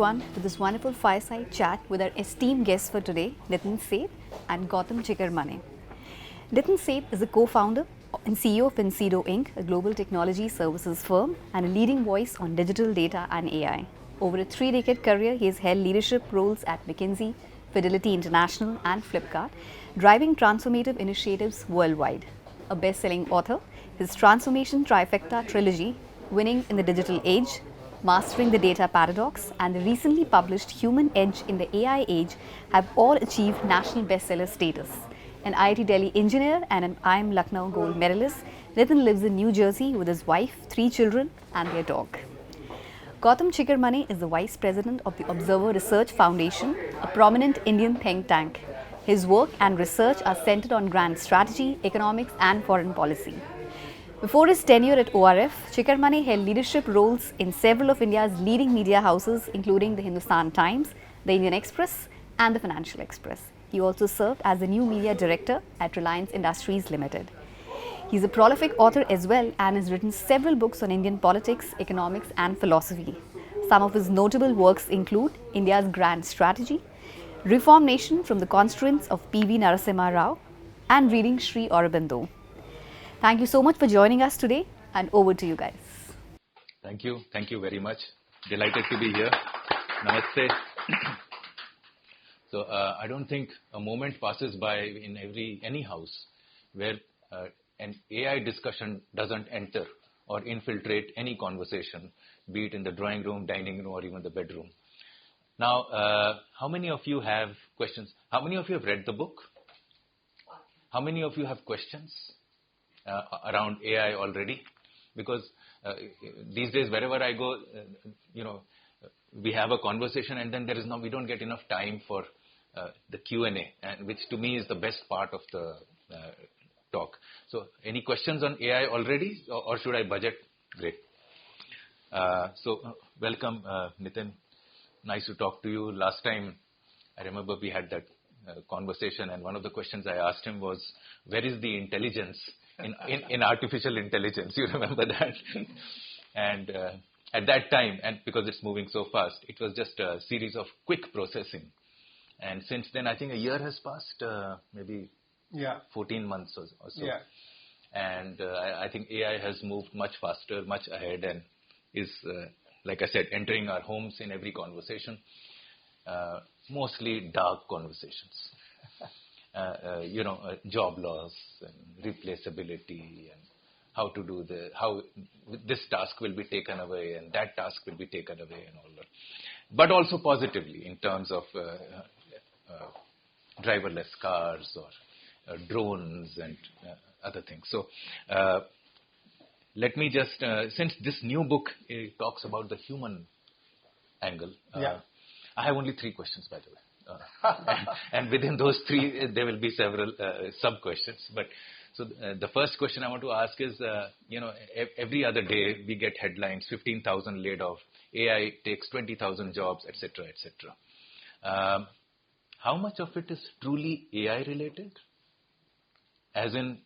everyone to this wonderful fireside chat with our esteemed guests for today, Nitin Seth and Gautam Chikermane. Nitin Seth is the co-founder and CEO of Incedo Inc, a global technology services firm and a leading voice on digital data and AI. Over a 3-decade career, he has held leadership roles at McKinsey, Fidelity International and Flipkart, driving transformative initiatives worldwide. A best-selling author, his Transformation Trifecta trilogy, Winning in the Digital Age, Mastering the Data Paradox, and the recently published Human Edge in the AI Age have all achieved national bestseller status. An IIT Delhi engineer and an IIM Lucknow gold medalist, Nitin lives in New Jersey with his wife, 3 children, and their dog. Gautam Chikermane is the Vice President of the Observer Research Foundation, a prominent Indian think tank. His work and research are centered on grand strategy, economics, and foreign policy. Before his tenure at ORF, Chikermane held leadership roles in several of India's leading media houses, including the Hindustan Times, the Indian Express, and the Financial Express. He also served as the new media director at Reliance Industries Limited. He's a prolific author as well and has written several books on Indian politics, economics, and philosophy. Some of his notable works include India's Grand Strategy, Reform Nation from the Constituents of P.V. Narasimha Rao, and Reading Sri Aurobindo. Thank you so much for joining us today, and over to you guys. Thank you. Thank you very much. Delighted to be here. Namaste. So I don't think a moment passes by in any house where an AI discussion doesn't enter or infiltrate any conversation, be it in the drawing room, dining room, or even the bedroom. Now, how many of you have questions? How many of you have read the book? How many of you have questions around AI already? Because these days, wherever I go, we have a conversation, and then we don't get enough time for the Q&A, and which to me is the best part of the talk. So, any questions on AI already, or should I budget? Great. So, welcome, Nitin. Nice to talk to you. Last time, I remember we had that conversation, and one of the questions I asked him was, where is the intelligence in artificial intelligence? You remember that? And at that time, and because it's moving so fast, it was just a series of quick processing. And since then, I think a year has passed, maybe 14 months or so. Yeah. And I think AI has moved much faster, much ahead, and is, like I said, entering our homes in every conversation, mostly dark conversations. Job loss and replaceability and how to do how this task will be taken away and that task will be taken away and all that. But also positively in terms of driverless cars or drones and other things. So let me just, since this new book talks about the human angle, I have only 3 questions, by the way. And within those 3, there will be several sub-questions. But so the first question I want to ask is, every other day we get headlines, 15,000 laid off, AI takes 20,000 jobs, etc., etc. How much of it is truly AI related? As in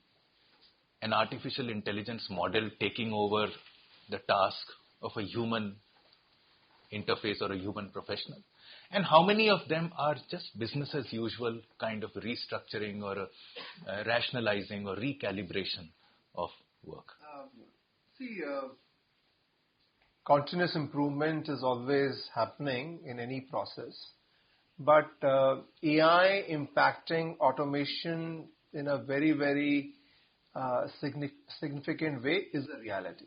an artificial intelligence model taking over the task of a human interface or a human professional? And how many of them are just business as usual kind of restructuring or rationalizing or recalibration of work? Continuous improvement is always happening in any process. But AI impacting automation in a very, very significant way is a reality.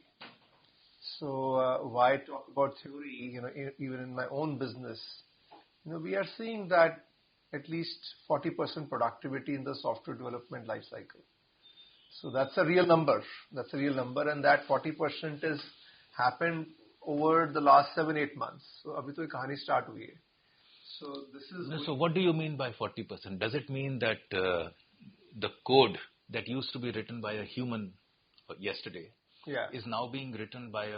So why talk about theory? Even in my own business, we are seeing that at least 40% productivity in the software development life cycle. So that's a real number. That's a real number, and that 40% has happened over the last 7-8 months. So abhi to kahani start hui hai. So this is. So what do you mean by 40%? Does it mean that the code that used to be written by a human yesterday is now being written by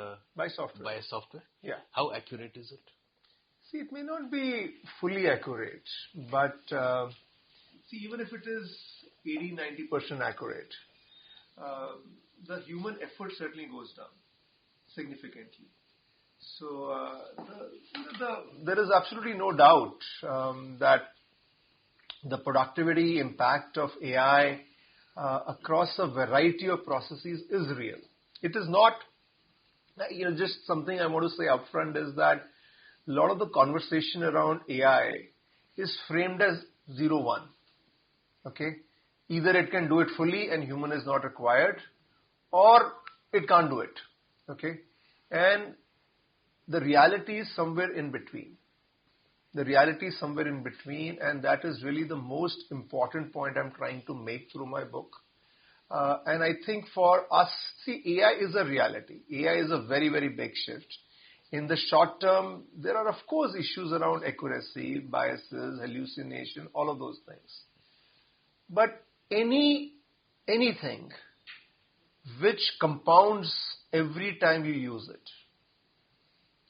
software? By a software? Yeah. How accurate is it? See, it may not be fully accurate, but even if it is 80-90% accurate, the human effort certainly goes down significantly. So there is absolutely no doubt that the productivity impact of AI across a variety of processes is real. It is not, just something I want to say upfront is that a lot of the conversation around AI is framed as 0-1. Okay? Either it can do it fully and human is not required, or it can't do it. Okay? And the reality is somewhere in between. The reality is somewhere in between, and that is really the most important point I'm trying to make through my book. And I think for us, see, AI is a reality. AI is a very, very big shift. In the short term, there are, of course, issues around accuracy, biases, hallucination, all of those things. But anything which compounds every time you use it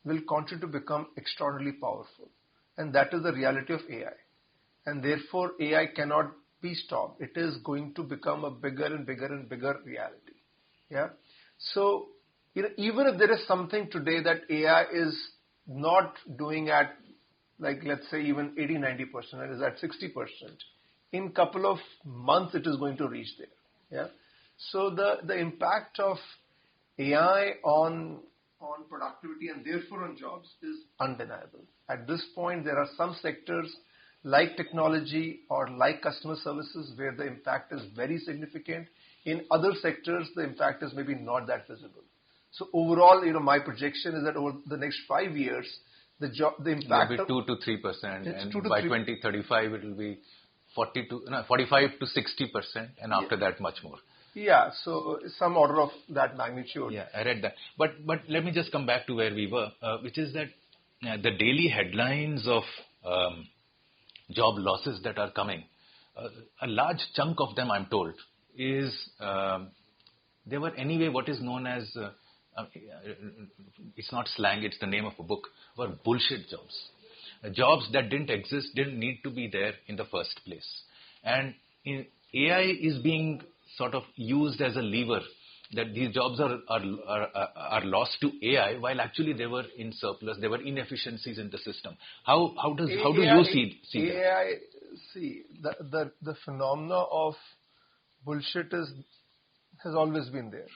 will continue to become extraordinarily powerful. And that is the reality of AI. And therefore, AI cannot be stopped. It is going to become a bigger and bigger and bigger reality. Yeah. So, even if there is something today that AI is not doing at, like, let's say even 80-90%, and is at 60%, in a couple of months it is going to reach there. Yeah. So the impact of AI on productivity and therefore on jobs is undeniable. At this point, there are some sectors like technology or like customer services where the impact is very significant. In other sectors, the impact is maybe not that visible. So overall, my projection is that over the next 5 years, the impact will be 2 to 3%, and by 2035 it will be 45 to 60%, and after that much more. Yeah, so some order of that magnitude. Yeah, I read that. But let me just come back to where we were, which is that the daily headlines of job losses that are coming, a large chunk of them, I'm told, is they were anyway what is known as, it's not slang, it's the name of a book, were bullshit jobs. Jobs that didn't exist, didn't need to be there in the first place. And AI is being sort of used as a lever that these jobs are lost to AI, while actually they were in surplus, there were inefficiencies in the system. How do you see that? AI, see, the phenomena of bullshit has always been there.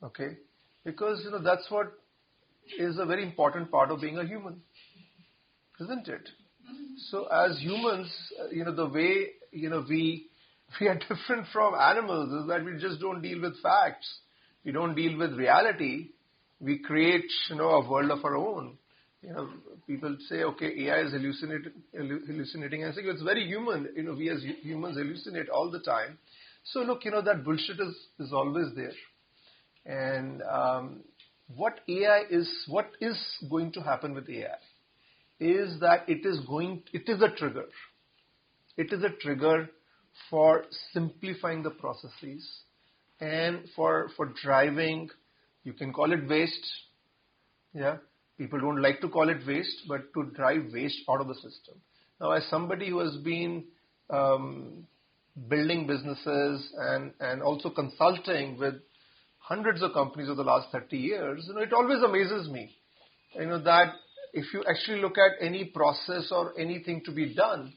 Okay? Because, that's what is a very important part of being a human. Isn't it? So as humans, the way, we are different from animals is that we just don't deal with facts. We don't deal with reality. We create, a world of our own. People say, okay, AI is hallucinating. I think it's very human. We as humans hallucinate all the time. So look, that bullshit is always there. And what is going to happen with AI is that it is a trigger. It is a trigger for simplifying the processes and for driving, you can call it waste. Yeah. People don't like to call it waste, but to drive waste out of the system. Now, as somebody who has been building businesses and also consulting with hundreds of companies over the last 30 years, it always amazes me, that if you actually look at any process or anything to be done,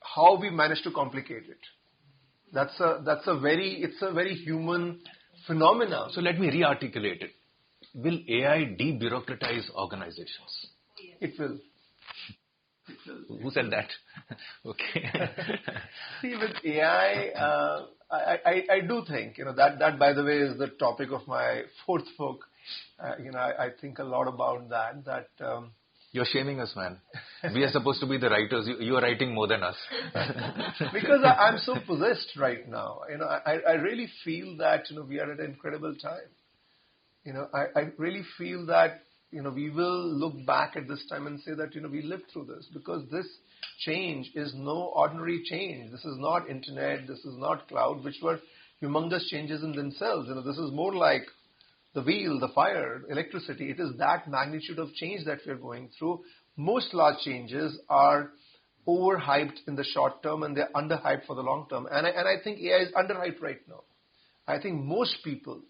how we manage to complicate it. It's a very human phenomena. So let me re-articulate it. Will AI de-bureaucratize organizations? It will. Who said that? Okay. See, with AI, I do think, that by the way is the topic of my fourth book. I think a lot about that. You're shaming us, man. We are supposed to be the writers. You are writing more than us. Because I'm so possessed right now. I really feel that, we are at an incredible time. I really feel that, we will look back at this time and say that, we lived through this, because this change is no ordinary change. This is not internet. This is not cloud, which were humongous changes in themselves. This is more like the wheel, the fire, electricity. It is that magnitude of change that we are going through. Most large changes are overhyped in the short term and they're underhyped for the long term. And I think AI is underhyped right now. I think most people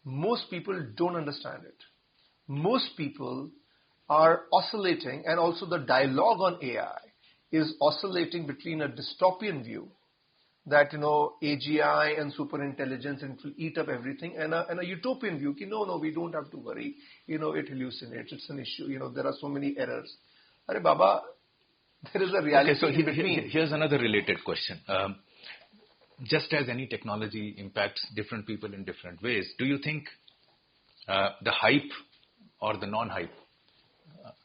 most people don't understand it. Most people are oscillating, and also the dialogue on AI is oscillating between a dystopian view that, AGI and superintelligence and it will eat up everything, and a utopian view. No, we don't have to worry. It hallucinates. It's an issue. There are so many errors. Arey Baba, there is a reality in between. Here's another related question. Just as any technology impacts different people in different ways, do you think the hype or the non-hype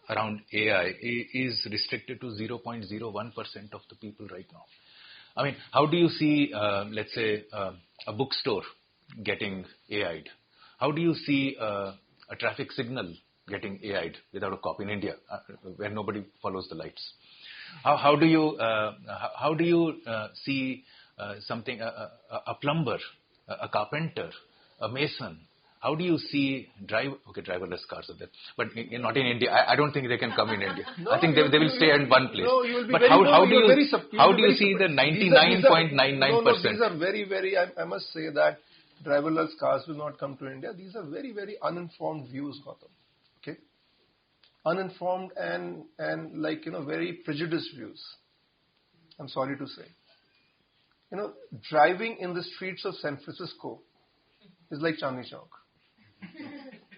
around AI is restricted to 0.01% of the people right now? I mean, how do you see, let's say, a bookstore getting AI'd? How do you see a traffic signal getting AI'd without a cop in India, where nobody follows the lights? How do you see something, a plumber, a carpenter, a mason? How do you see driverless cars are there, but not in India. I don't think they can come in India. No, I think they will stay in one place. No, you will be but very, how do you see the 99.99%? No, these are very, I must say that driverless cars will not come to India. These are very, very uninformed views, Gautam. Okay? Uninformed and very prejudiced views. I'm sorry to say. Driving in the streets of San Francisco is like Chandni Chowk.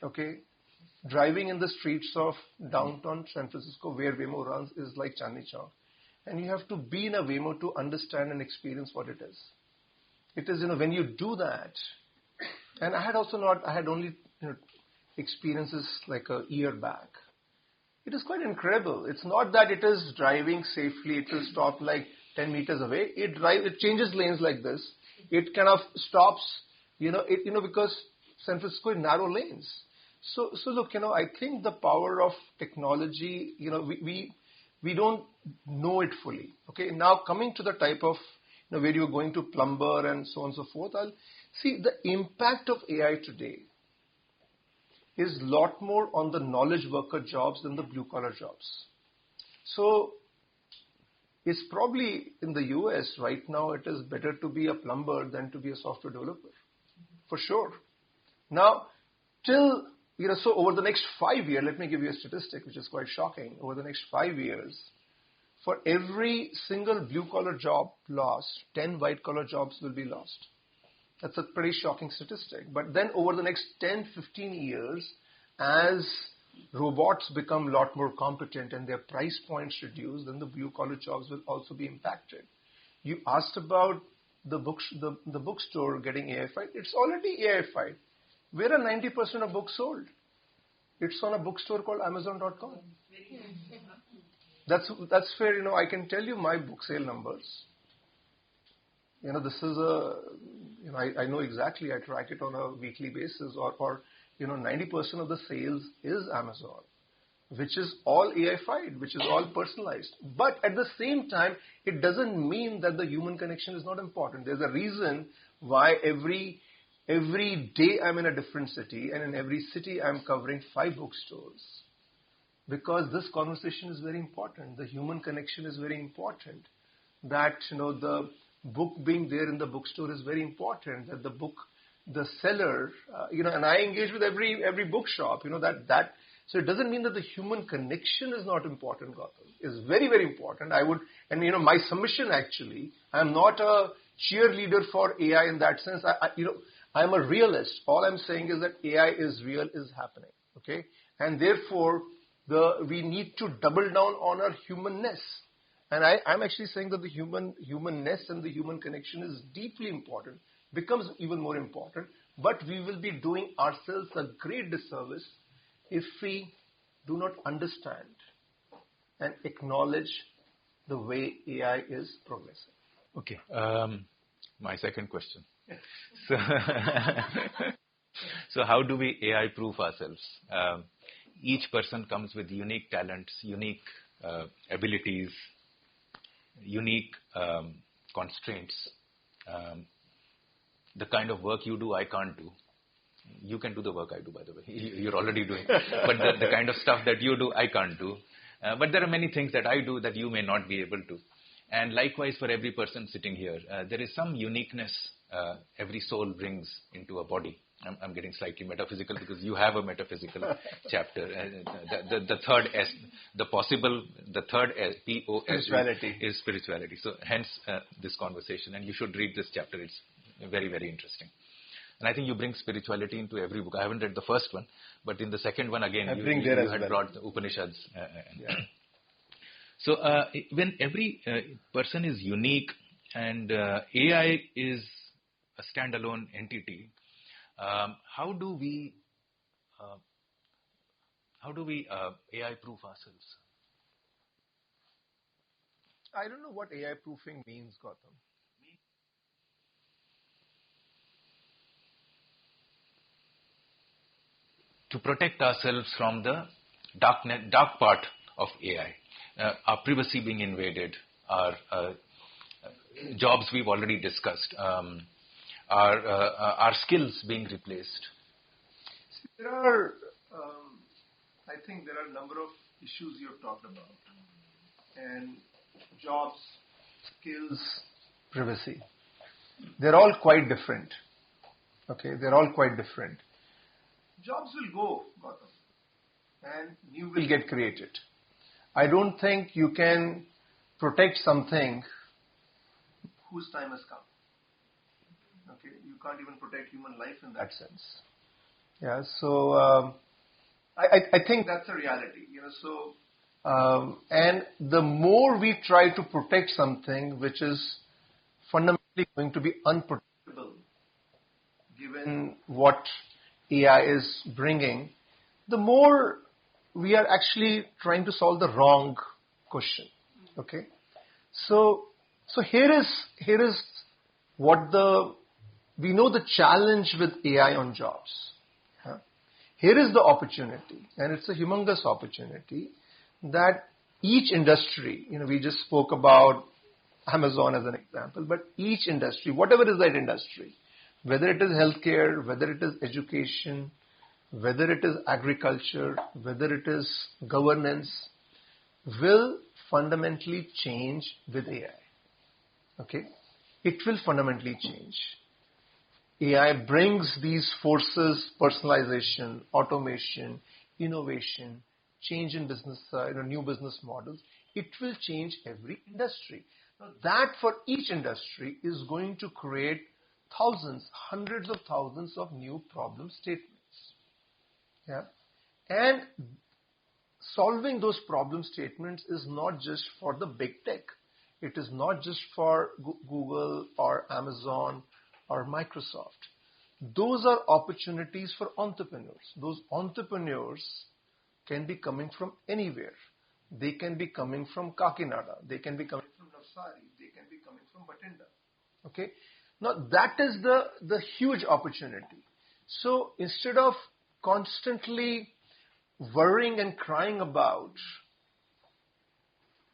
Okay? Driving in the streets of downtown San Francisco where Waymo runs is like Chandni Chowk. And you have to be in a Waymo to understand and experience what it is. It is, when you do that, and I had only experiences like a year back. It is quite incredible. It's not that it is driving safely, it will stop like 10 meters away. It changes lanes like this. It kind of stops, because San Francisco is narrow lanes. So look, I think the power of technology, we don't know it fully. Okay, now coming to the type of, where you're going to plumber and so on and so forth, I'll see the impact of AI today is a lot more on the knowledge worker jobs than the blue collar jobs. So it's probably in the US right now, it is better to be a plumber than to be a software developer. For sure. Now, so over the next 5 years, let me give you a statistic which is quite shocking. Over the next 5 years, for every single blue-collar job lost, 10 white-collar jobs will be lost. That's a pretty shocking statistic. But then over the next 10, 15 years, as robots become a lot more competent and their price points reduce, then the blue-collar jobs will also be impacted. You asked about the bookstore getting AI-fied. It's already AI-fied. Where are 90% of books sold? It's on a bookstore called Amazon.com. That's fair. I can tell you my book sale numbers. This is I know exactly. I track it on a weekly basis, or 90% of the sales is Amazon, which is all AI-fied, which is all personalized. But at the same time, it doesn't mean that the human connection is not important. There's a reason why every day I'm in a different city, and in every city I'm covering 5 bookstores. Because this conversation is very important. The human connection is very important. That, the book being there in the bookstore is very important. That the seller, and I engage with every bookshop, so it doesn't mean that the human connection is not important, Gautam. It's very, very important. My submission actually, I'm not a cheerleader for AI in that sense. I'm a realist. All I'm saying is that AI is real, is happening. Okay? And therefore, we need to double down on our humanness. And I'm actually saying that the humanness and the human connection is deeply important, becomes even more important. But we will be doing ourselves a great disservice if we do not understand and acknowledge the way AI is progressing. Okay. My second question. So how do we AI-proof ourselves? Each person comes with unique talents, unique abilities, unique constraints. The kind of work you do, I can't do. You can do the work I do, by the way. You're already doing. But the kind of stuff that you do, I can't do. But there are many things that I do that you may not be able to. And likewise for every person sitting here, there is some uniqueness every soul brings into a body. I'm getting slightly metaphysical because you have a metaphysical chapter. The third S, the third S, P-O-S, Spirituality. is spirituality. So hence this conversation, and you should read this chapter. It's very, very interesting. And I think you bring spirituality into every book. I haven't read the first one, but in the second one, again, you had brought the Upanishads. Yeah. So when every person is unique and AI is a standalone entity, how do we AI proof ourselves? I don't know what AI proofing means, Gautam. To protect ourselves from the dark part of AI, our privacy being invaded, our jobs we've already discussed, our skills being replaced. There are, I think there are a number of issues you've talked about. And jobs, skills, privacy. They're all quite different. Okay, they're all quite different. Jobs will go, Gautam, and new will get created. I don't think you can protect something whose time has come. Okay, you can't even protect human life in that sense. Yeah, so I think that's a reality. And the more we try to protect something which is fundamentally going to be unprotectable, given what AI is bringing, the more we are actually trying to solve the wrong question. Okay, so here is what we know the challenge with AI on jobs. Here is the opportunity, and it's a humongous opportunity that each industry, we just spoke about Amazon as an example, but each industry, whatever is that industry, whether it is healthcare, whether it is education, whether it is agriculture, whether it is governance, will fundamentally change with AI. Okay? It will fundamentally change. AI brings these forces: personalization, automation, innovation, change in business, new business models. It will change every industry. Now, that for each industry is going to create thousands, hundreds of thousands of new problem statements. Yeah, and solving those problem statements is not just for the big tech. It is not just for Google or Amazon or Microsoft. Those are opportunities for entrepreneurs. Those entrepreneurs can be coming from anywhere. They can be coming from Kakinada. They can be coming from Navsari. They can be coming from Bathinda. Okay? Now, that is the huge opportunity. So, instead of constantly worrying and crying about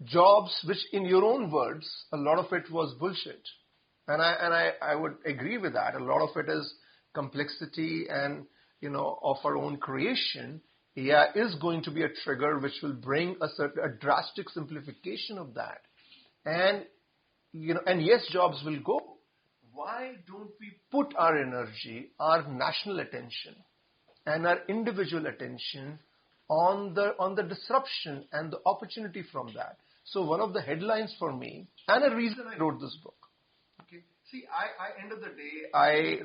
jobs, which in your own words, a lot of it was bullshit. And I would agree with that. A lot of it is complexity and, of our own creation. AI is going to be a trigger which will bring a drastic simplification of that. And, and yes, jobs will go. Why don't we put our energy, our national attention, and our individual attention on the disruption and the opportunity from that? So one of the headlines for me, and a reason I wrote this book. Okay, see, end of the day, I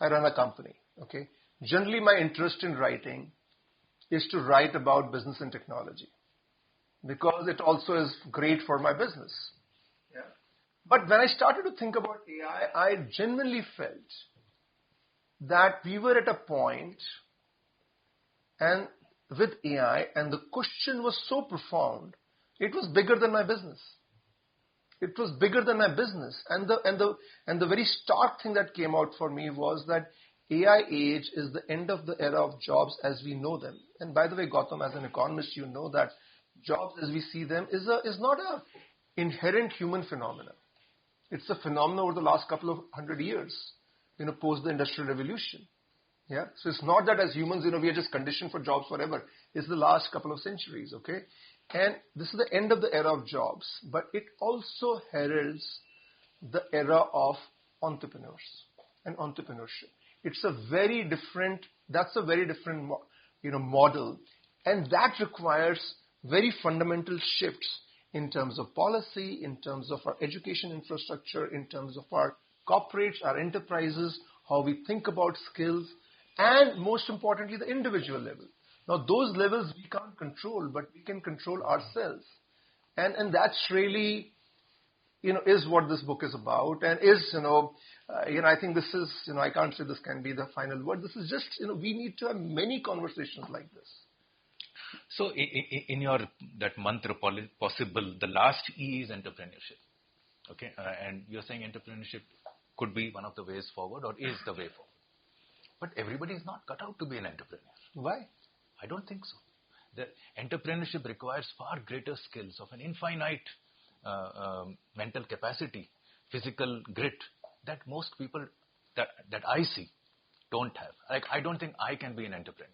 run a company. Okay, generally my interest in writing is to write about business and technology because it also is great for my business. Yeah. But when I started to think about AI, I genuinely felt that we were at a point, and with AI, and the question was so profound, it was bigger than my business. It was bigger than my business, and the very stark thing that came out for me was that AI age is the end of the era of jobs as we know them. And by the way, Gautam, as an economist, you know that jobs as we see them is not an inherent human phenomenon. It's a phenomenon over the last couple of 100 years, post the Industrial Revolution. Yeah, so it's not that as humans, we are just conditioned for jobs forever. It's the last couple of centuries, okay? And this is the end of the era of jobs, but it also heralds the era of entrepreneurs and entrepreneurship. It's a very different, that's a very different, model. And that requires very fundamental shifts in terms of policy, in terms of our education infrastructure, in terms of our corporates, our enterprises, how we think about skills, and most importantly, the individual level. Now, those levels we can't control, but we can control ourselves. And that's really, is what this book is about, and is, I think this is, I can't say this can be the final word. This is just, we need to have many conversations like this. So in your, that mantra possible, the last E is entrepreneurship. Okay. And you're saying entrepreneurship could be one of the ways forward, or is the way forward. But everybody is not cut out to be an entrepreneur. Why? I don't think so. The entrepreneurship requires far greater skills of an infinite mental capacity, physical grit that most people that I see don't have. Like, I don't think I can be an entrepreneur.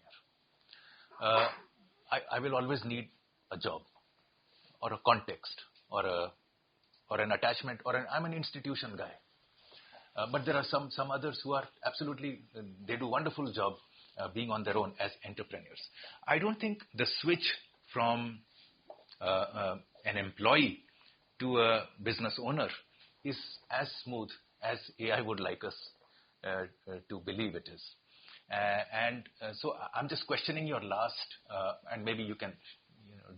I will always need a job or a context or an attachment, or I'm an institution guy. But there are some others who are absolutely, they do wonderful job being on their own as entrepreneurs. I don't think the switch from an employee to a business owner is as smooth as AI would like us to believe it is. So I'm just questioning your last, and maybe you can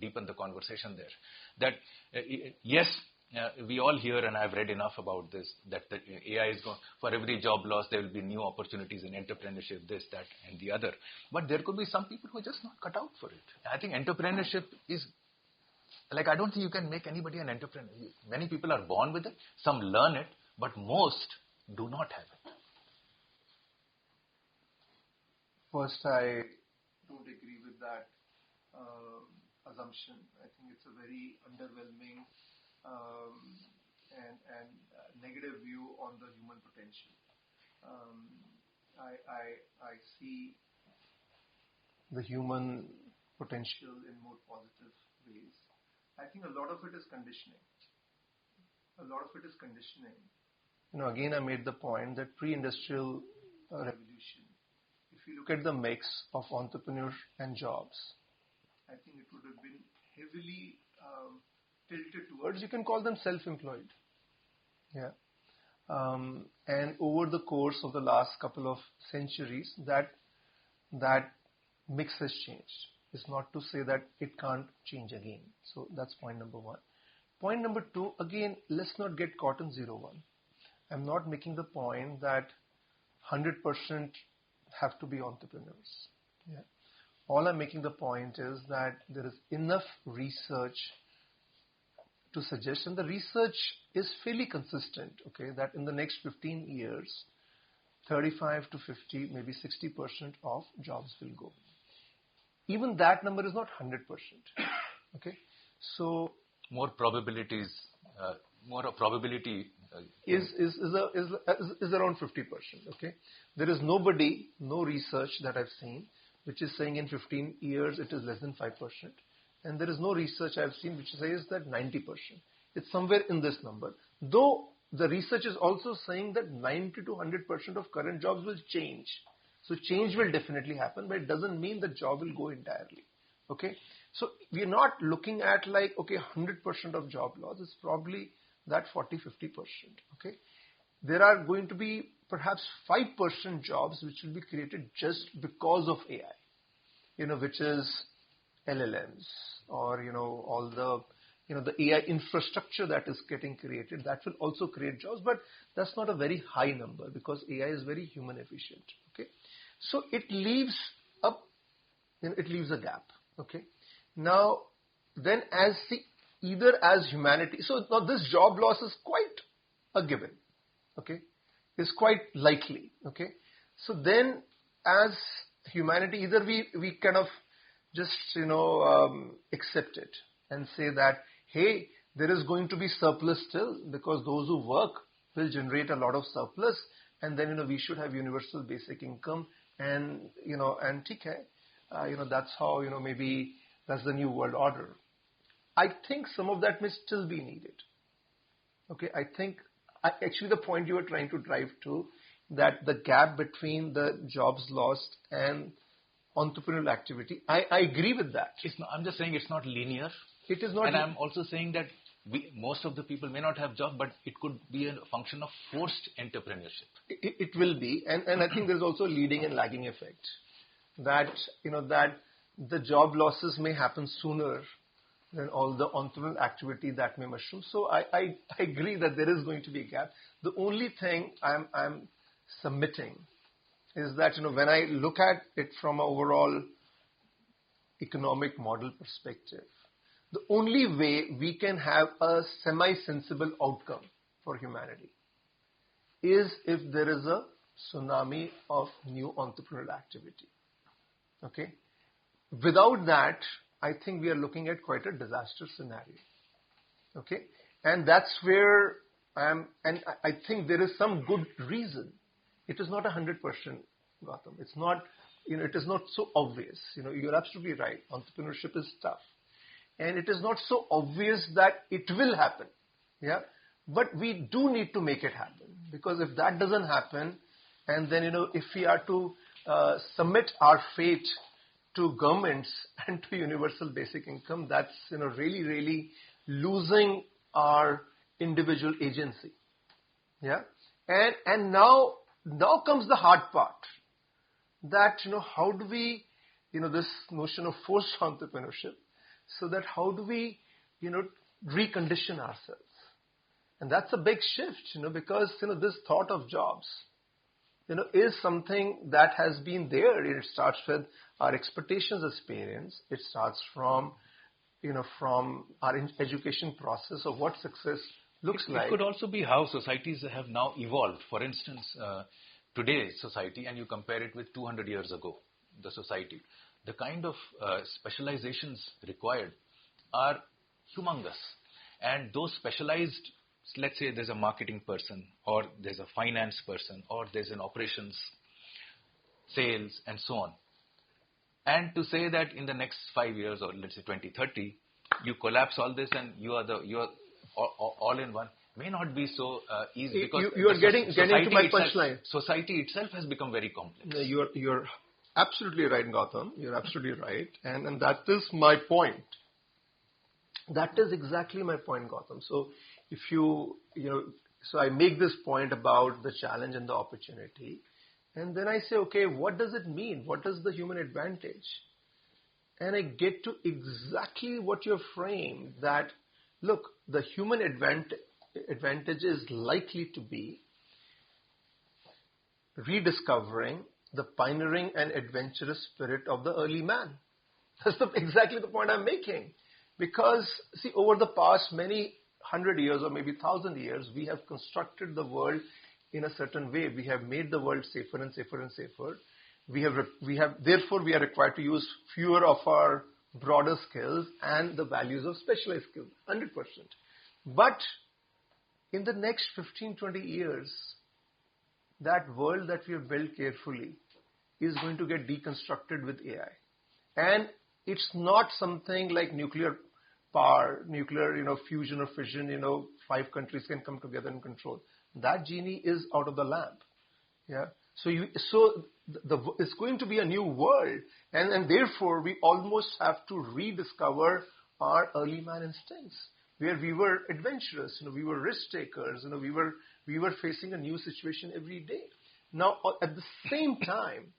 deepen the conversation there. That yes, we all hear, and I've read enough about this, that the AI is going, for every job loss, there will be new opportunities in entrepreneurship, this, that, and the other. But there could be some people who are just not cut out for it. I think entrepreneurship is, like, I don't think you can make anybody an entrepreneur. Many people are born with it, some learn it, but most do not have it. First, I don't agree with that assumption. I think it's a very underwhelming and negative view on the human potential. I see the human potential in more positive ways. I think a lot of it is conditioning. Again, I made the point that pre-industrial revolution, if you look at the mix of entrepreneurs and jobs, I think it would have been heavily tilted towards, you can call them self-employed. Yeah. And over the course of the last couple of centuries, that mix has changed. It's not to say that it can't change again. So that's point number one. Point number two, again, let's not get caught in 0-1. I'm not making the point that 100% have to be entrepreneurs. Yeah. All I'm making the point is that there is enough research to suggest, and the research is fairly consistent, okay, that in the next 15 years, 35 to 50, maybe 60% of jobs will go. Even that number is not 100%. Okay, so more probabilities, more a probability is around 50%. Okay, there is no research that I've seen which is saying in 15 years it is less than 5%, and there is no research I've seen which says that 90%. It's somewhere in this number. Though the research is also saying that 90 to 100% of current jobs will change. So change will definitely happen, but it doesn't mean the job will go entirely. Okay, so we're not looking at like, okay, 100% of job loss. It's probably that 40-50%. Okay, there are going to be perhaps 5% jobs which will be created just because of AI, which is LLMs or, all the, the AI infrastructure that is getting created. That will also create jobs, but that's not a very high number because AI is very human efficient. Okay, so it leaves a gap. Okay, now then either as humanity, so now this job loss is quite a given. Okay, is quite likely. Okay, so then as humanity, either we kind of just accept it and say that, hey, there is going to be surplus still because those who work will generate a lot of surplus, and then we should have universal basic income, and and TK, that's how maybe that's the new world order. I think some of that may still be needed. Okay, I think actually the point you were trying to drive to that the gap between the jobs lost and entrepreneurial activity, I agree with that. I'm just saying it's not linear. It is not. And I'm also saying that most of the people may not have jobs, but it could be a function of forced entrepreneurship. It will be. And I think there's also a leading and lagging effect. That, that the job losses may happen sooner than all the entrepreneurial activity that may mushroom. So I agree that there is going to be a gap. The only thing I'm submitting is that, when I look at it from an overall economic model perspective, the only way we can have a semi-sensible outcome for humanity is if there is a tsunami of new entrepreneurial activity. Okay? Without that, I think we are looking at quite a disaster scenario. Okay? And that's where and I think there is some good reason. It is not 100%, Gautam. It's not, it is not so obvious. You're absolutely right. Entrepreneurship is tough. And it is not so obvious that it will happen. Yeah. But we do need to make it happen. Because if that doesn't happen, and then, if we are to submit our fate to governments and to universal basic income, that's, really, really losing our individual agency. Yeah. And now comes the hard part. That, how do we, this notion of forced entrepreneurship, so that how do we, recondition ourselves? And that's a big shift, because, this thought of jobs, is something that has been there. It starts with our expectations as parents. It starts from, from our education process of what success looks like. It could also be how societies have now evolved. For instance, today's society, and you compare it with 200 years ago, the society, the kind of specializations required are humongous. And those specialized, let's say there's a marketing person, or there's a finance person, or there's an operations, sales, and so on. And to say that in the next 5 years, or let's say 2030, you collapse all this and you are all in one, may not be so easy. Because you are getting to my punchline. Society itself has become very complex. You're absolutely right, Gautam. You're absolutely right. And that is my point. That is exactly my point, Gautam. So if so I make this point about the challenge and the opportunity. And then I say, okay, what does it mean? What is the human advantage? And I get to exactly what you're framed, that, look, the human advantage is likely to be rediscovering the pioneering and adventurous spirit of the early man. That's exactly the point I'm making. Because, see, over the past many 100 years or maybe 1,000 years, we have constructed the world in a certain way. We have made the world safer and safer and safer. Therefore, we are required to use fewer of our broader skills and the values of specialized skills, 100%. But in the next 15, 20 years, that world that we have built carefully is going to get deconstructed with AI. And it's not something like nuclear power, nuclear, fusion or fission, 5 countries can come together and control. That genie is out of the lamp. Yeah. So it's going to be a new world. And therefore, we almost have to rediscover our early man instincts, where we were adventurous, we were risk takers, we were facing a new situation every day. Now, at the same time,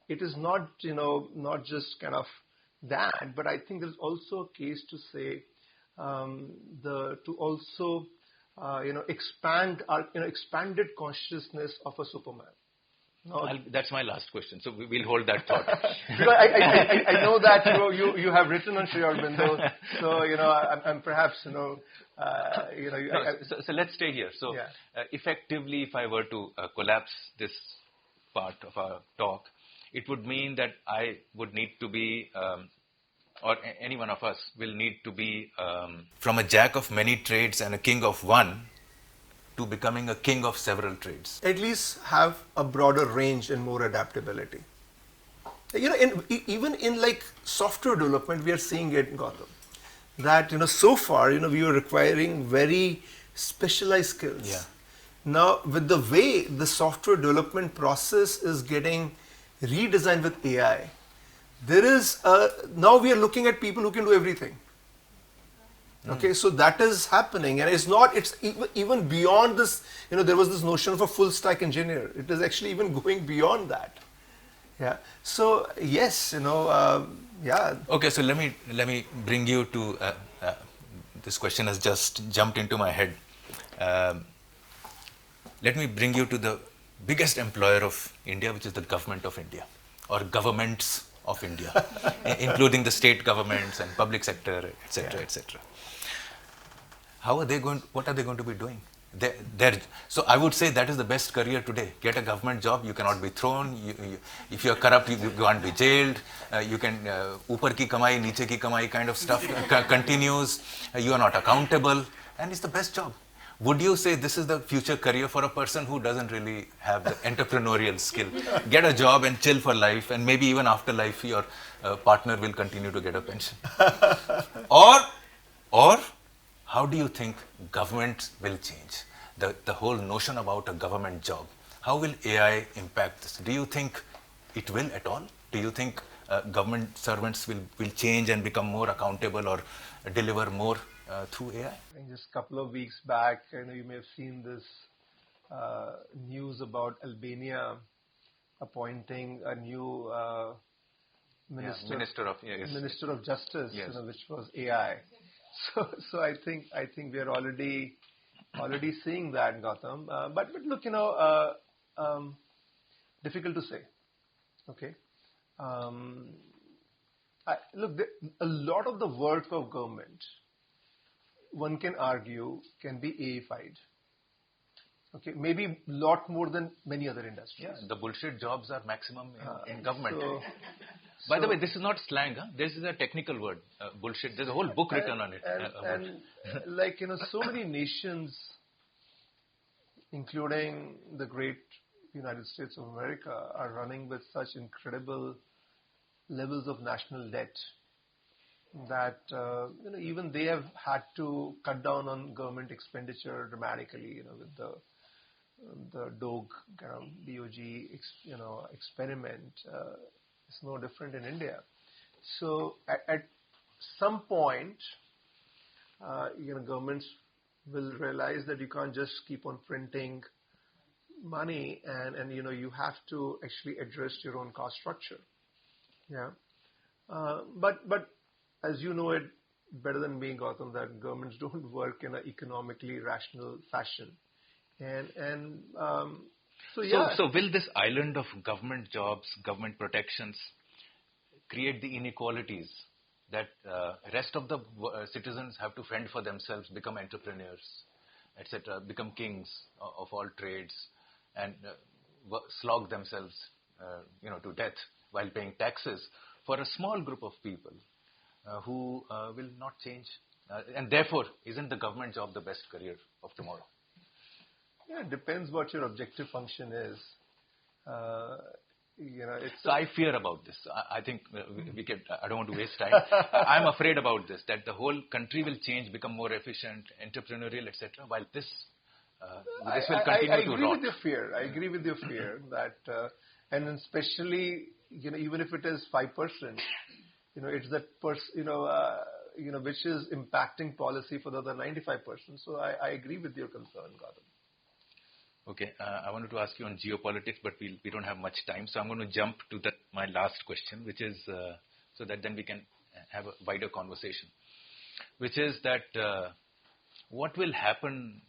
it is not, not just kind of that, but I think there's also a case to say, expand our, expanded consciousness of a Superman. No, that's my last question, so we'll hold that thought. I know that you have written on Sri Aurobindo, so I'm perhaps So let's stay here. So effectively, if I were to collapse this part of our talk, it would mean that I would need to be, or any one of us will need to be, from a jack of many trades and a king of one, to becoming a king of several trades. At least have a broader range and more adaptability. Even in like software development, we are seeing it, Gautam, that so far we were requiring very specialized skills. Yeah. Now, with the way the software development process is getting redesigned with AI, now we are looking at people who can do everything. Okay, so that is happening, and it's even beyond this. There was this notion of a full stack engineer. It is actually even going beyond that. Yeah. So yes, yeah. Okay, so let me bring you to this question has just jumped into my head. Let me bring you to the biggest employer of India, which is the government of India, or governments of India, including the state governments and public sector, etc., etc. What are they going to be doing? So I would say that is the best career today. Get a government job. You cannot be thrown. If you are corrupt, you can't be jailed. You can upar ki kamai, niche ki kamai kind of stuff continues. You are not accountable, and it's the best job. Would you say this is the future career for a person who doesn't really have the entrepreneurial skill? Get a job and chill for life, and maybe even after life, your partner will continue to get a pension. Or how do you think government will change? The whole notion about a government job. How will AI impact this? Do you think it will at all? Do you think government servants will change and become more accountable or deliver more through AI? I think just a couple of weeks back, you may have seen this news about Albania appointing a new Minister of Justice, yes. Which was AI. So I think we are already seeing that, Gautam. But look, difficult to say. Okay. Look, a lot of the work of government, one can argue, can be AI-fied. Okay, maybe a lot more than many other industries. Yeah, the bullshit jobs are maximum in government. By the way, this is not slang. Huh? This is a technical word. Bullshit. There's a whole book written on it. So many nations, including the great United States of America, are running with such incredible levels of national debt that even they have had to cut down on government expenditure dramatically. With the DOG experiment. It's no different in India. So at some point, governments will realize that you can't just keep on printing money, and you have to actually address your own cost structure. Yeah. But as you know it better than me, Gautam, that governments don't work in an economically rational fashion. So will this island of government jobs, government protections, create the inequalities that rest of the citizens have to fend for themselves, become entrepreneurs, etc., become kings of all trades, and slog themselves, to death while paying taxes for a small group of people who will not change, and therefore, isn't the government job the best career of tomorrow? Yeah, it depends what your objective function is. So I fear about this. I think I don't want to waste time. I'm afraid about this, that the whole country will change, become more efficient, entrepreneurial, etc., while this will continue to rot. I agree with your fear that, and especially, even if it is 5%, it's that which is impacting policy for the other 95%. So I agree with your concern, Gautam. Okay, I wanted to ask you on geopolitics, but we don't have much time, so I'm going to jump to my last question, which is so that then we can have a wider conversation, which is that what will happen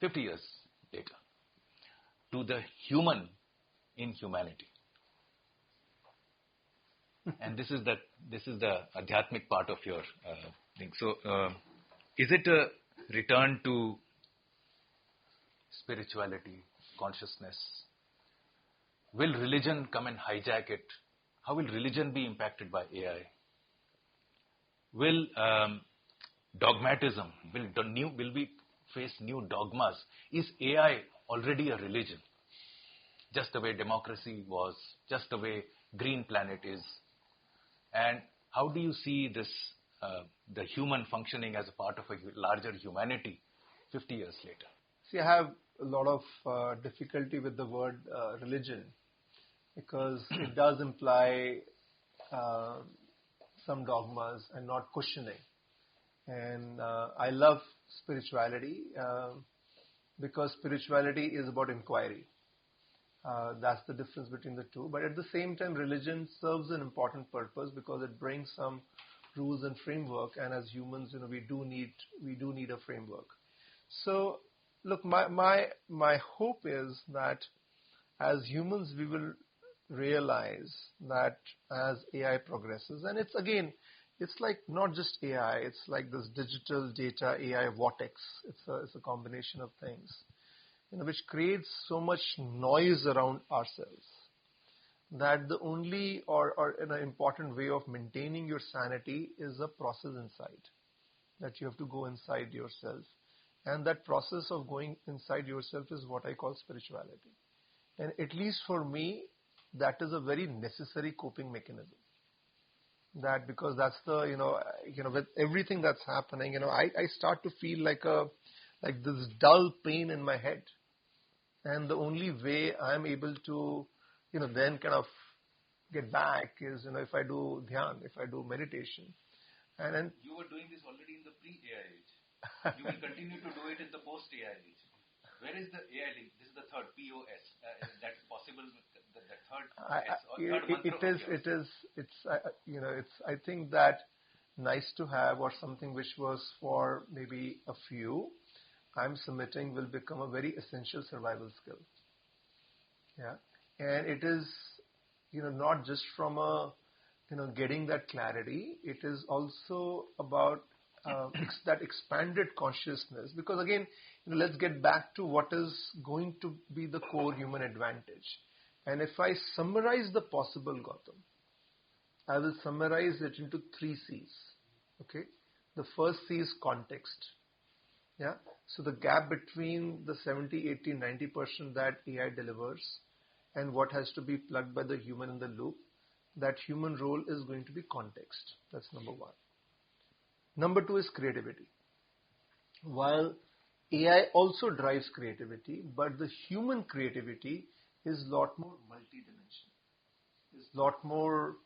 50 years later to the human in humanity? And this is the adhyatmic part of your thing. So, is it a return to spirituality, consciousness? Will religion come and hijack it? How will religion be impacted by AI? Will dogmatism, will we face new dogmas? Is AI already a religion? Just the way democracy was, just the way Green Planet is. And how do you see this, the human functioning as a part of a larger humanity 50 years later? See, I have a lot of difficulty with the word religion, because it does imply some dogmas and not questioning. And I love spirituality because spirituality is about inquiry. That's the difference between the two. But at the same time, religion serves an important purpose because it brings some rules and framework. And as humans, we do need a framework. So, look, my hope is that as humans, we will realize that as AI progresses, and it's like not just AI, it's like this digital data AI vortex. It's a combination of things, which creates so much noise around ourselves that the only or an important way of maintaining your sanity is a process inside, that you have to go inside yourself. And that process of going inside yourself is what I call spirituality. And at least for me, that is a very necessary coping mechanism. That because that's the, with everything that's happening, I start to feel like this dull pain in my head. And the only way I'm able to, then kind of get back is, if I do dhyan, if I do meditation. And then you were doing this already in the pre-AI age. You will continue to do it in the post-AI age. Where is the AI link? This is the third POS. That's possible. The third S. I think that nice to have or something which was for maybe a few, I'm submitting will become a very essential survival skill. Yeah, and it is, not just from getting that clarity. It is also about that expanded consciousness. Because again, let's get back to what is going to be the core human advantage. And if I summarize the possible, Gautam, I will summarize it into 3 C's. Okay, the first C is context. Yeah, so the gap between the 70, 80, 90% that AI delivers and what has to be plugged by the human in the loop, that human role is going to be context. That's number 1. Number 2 is creativity. While AI also drives creativity, but the human creativity is a lot more multidimensional. Is lot more,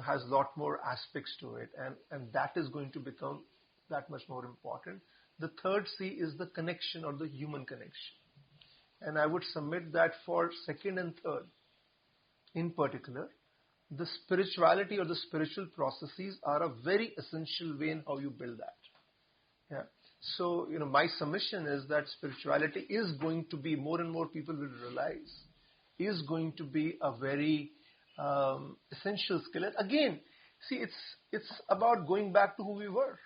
has a lot more aspects to it, and that is going to become that much more important. The third C is the connection or the human connection. And I would submit that for second and third, in particular, the spirituality or the spiritual processes are a very essential way in how you build that. Yeah. So, my submission is that spirituality is going to be, more and more people will realize, is going to be a very essential skill. And again, see, it's about going back to who we were.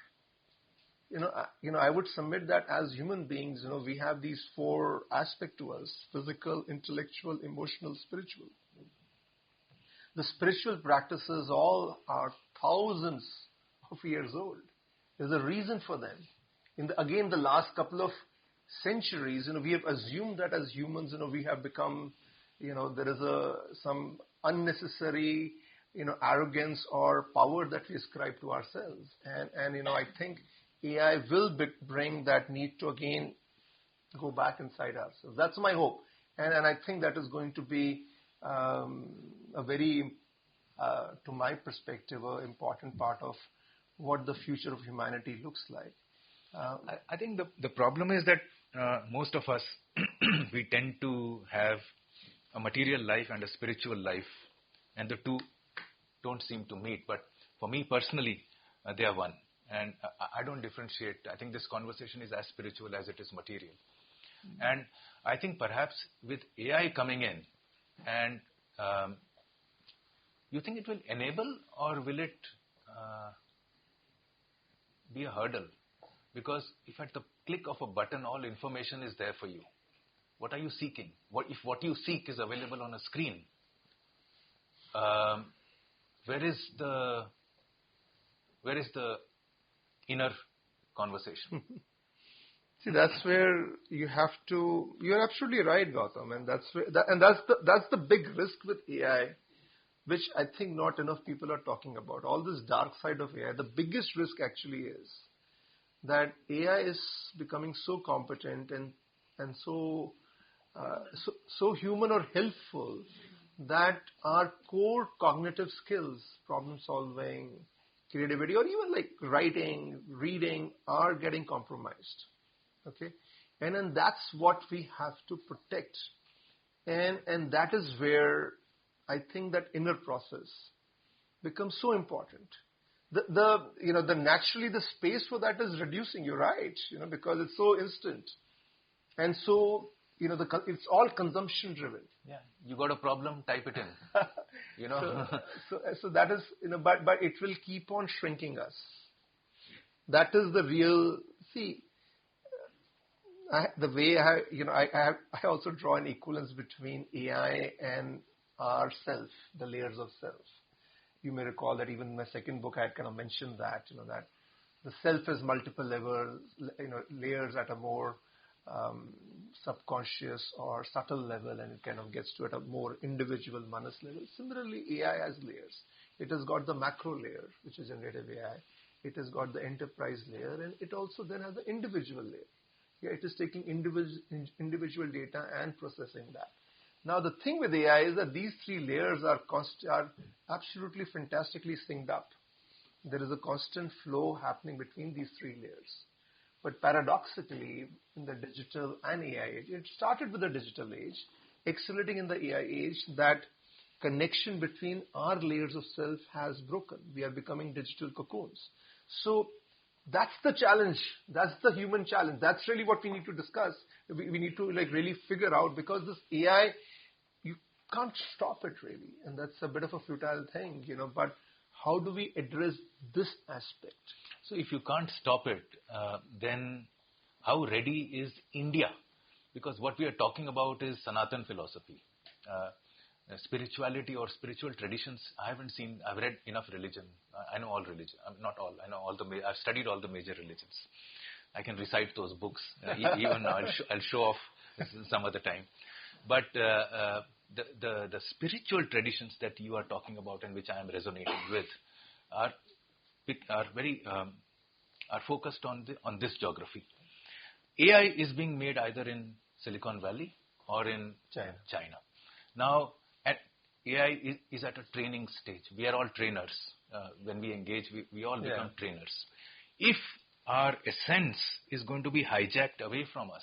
I would submit that as human beings, we have these 4 aspects to us: physical, intellectual, emotional, spiritual. The spiritual practices all are thousands of years old. There's a reason for them. The last couple of centuries, we have assumed that as humans, we have become, there is some unnecessary, arrogance or power that we ascribe to ourselves. And I think AI will bring that need to again go back inside ourselves. That's my hope. And I think that is going to be a very, to my perspective, an important part of what the future of humanity looks like. I think the problem is that most of us, we tend to have a material life and a spiritual life, and the two don't seem to meet. But for me personally, they are one. And I don't differentiate. I think this conversation is as spiritual as it is material. Mm-hmm. And I think perhaps with AI coming in, and you think it will enable or will it be a hurdle? Because if at the click of a button, all information is there for you, what are you seeking? If what you seek is available on a screen, where is the inner conversation? See, that's where you have to. You're absolutely right, Gautam, and that's the big risk with AI, which I think not enough people are talking about. All this dark side of AI. The biggest risk actually is that AI is becoming so competent and so human or helpful that our core cognitive skills, problem solving, creativity, or even like writing, reading, are getting compromised. Okay, and then that's what we have to protect, and that is where I think that inner process becomes so important. The naturally the space for that is reducing. You're right, because it's so instant, and so it's all consumption driven. Yeah, you got a problem, type it in. So that is but it will keep on shrinking us. That is the real I also draw an equivalence between AI and ourself, the layers of self. You may recall that even in my second book, I had kind of mentioned that, that the self is multiple levels, layers at a more subconscious or subtle level, and it kind of gets to at a more individual manas level. Similarly, AI has layers. It has got the macro layer, which is generative AI. It has got the enterprise layer, and it also then has the individual layer. Yeah, it is taking individual data and processing that. Now, the thing with AI is that these three layers are absolutely fantastically synced up. There is a constant flow happening between these three layers. But paradoxically, in the digital and AI age, it started with the digital age, accelerating in the AI age, that connection between our layers of self has broken. We are becoming digital cocoons. So that's the challenge. That's the human challenge. That's really what we need to discuss. We need to really figure out, because this AI, you can't stop it really. And that's a bit of a futile thing, but how do we address this aspect? So if you can't stop it, then how ready is India? Because what we are talking about is Sanatan philosophy. Spirituality or spiritual traditions. I've read enough religion. I know all religion. Not all. I know I've studied all the major religions. I can recite those books. Even now, I'll show off some other time. But the spiritual traditions that you are talking about and which I am resonating with are focused on this geography. AI is being made either in Silicon Valley or in China. Now, AI is at a training stage. We are all trainers. When we engage, we all become trainers. If our essence is going to be hijacked away from us,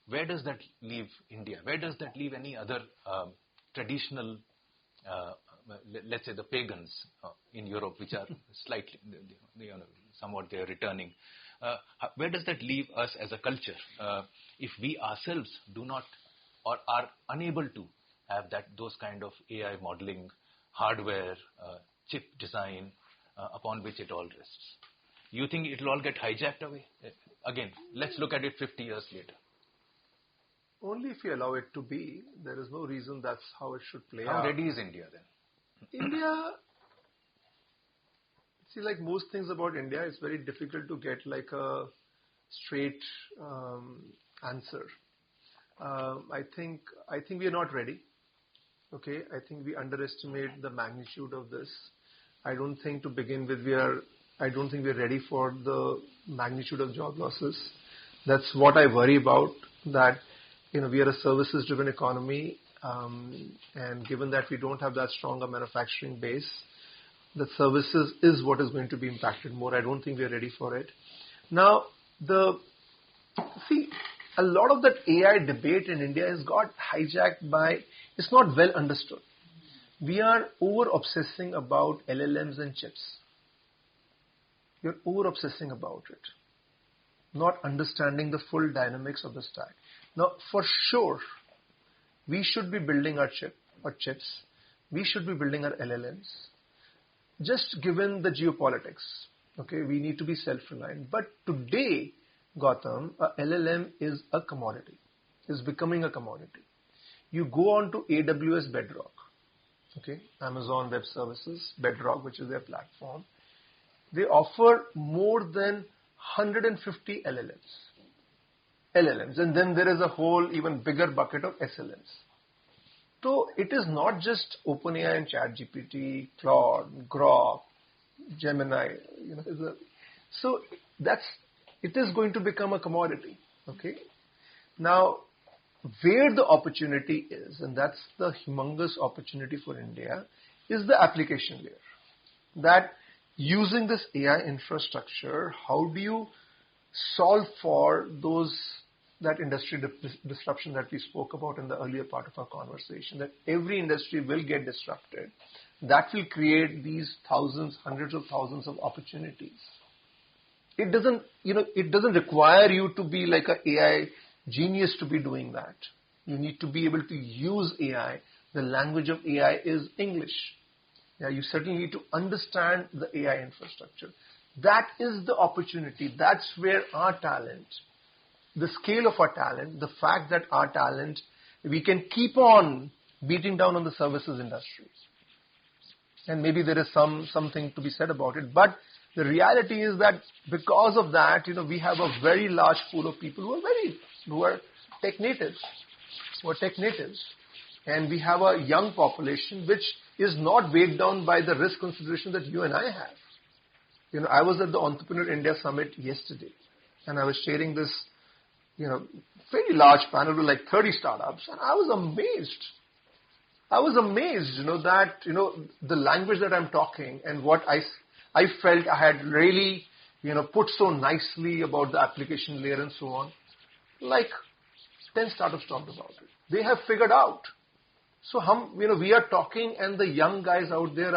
where does that leave India? Where does that leave any other traditional, let's say the pagans in Europe, which are slightly, somewhat they are returning. Where does that leave us as a culture if we ourselves do not or are unable to have those kind of AI modeling, hardware, chip design upon which it all rests? You think it will all get hijacked away? Again, let's look at it 50 years later. Only if you allow it to be. There is no reason that's how it should play out. How ready is India then? India, like most things about India, it's very difficult to get like a straight answer. I think we are not ready. Okay, I think we underestimate the magnitude of this. I don't think to begin with I don't think we're ready for the magnitude of job losses. That's what I worry about, that we are a services-driven economy, and given that we don't have that strong a manufacturing base, the services is what is going to be impacted more. I don't think we're ready for it. Now, a lot of that AI debate in India has got hijacked by, it's not well understood. We are over-obsessing about LLMs and chips. You're over-obsessing about it, not understanding the full dynamics of the stack. Now, for sure, we should be building our chips. We should be building our LLMs. Just given the geopolitics, okay, we need to be self-reliant. But today, Gautam, a LLM is a commodity. Is becoming a commodity. You go on to AWS Bedrock, okay, Amazon Web Services, Bedrock, which is their platform. They offer more than 150 LLMs, and then there is a whole even bigger bucket of SLMs. So it is not just OpenAI and ChatGPT, Claude, Grok, Gemini. So that's it is going to become a commodity. Okay. Now, where the opportunity is, and that's the humongous opportunity for India, is the application layer. That using this AI infrastructure, how do you solve for that industry disruption that we spoke about in the earlier part of our conversation, that every industry will get disrupted. That will create these thousands, hundreds of thousands of opportunities. It doesn't require you to be like an AI genius to be doing that. You need to be able to use AI. The language of AI is English. Yeah, you certainly need to understand the AI infrastructure. That is the opportunity. That's where our talent, the scale of our talent, the fact that our talent, we can keep on beating down on the services industries. And maybe there is something to be said about it. But the reality is that because of that, we have a very large pool of people who are tech natives. And we have a young population which is not weighed down by the risk consideration that you and I have. I was at the Entrepreneur India Summit yesterday, and I was sharing this, very large panel with like 30 startups, and I was amazed. That, the language that I'm talking and what I felt I had really, put so nicely about the application layer and so on. Like 10 startups talked about it. They have figured out. So, we are talking, and the young guys out there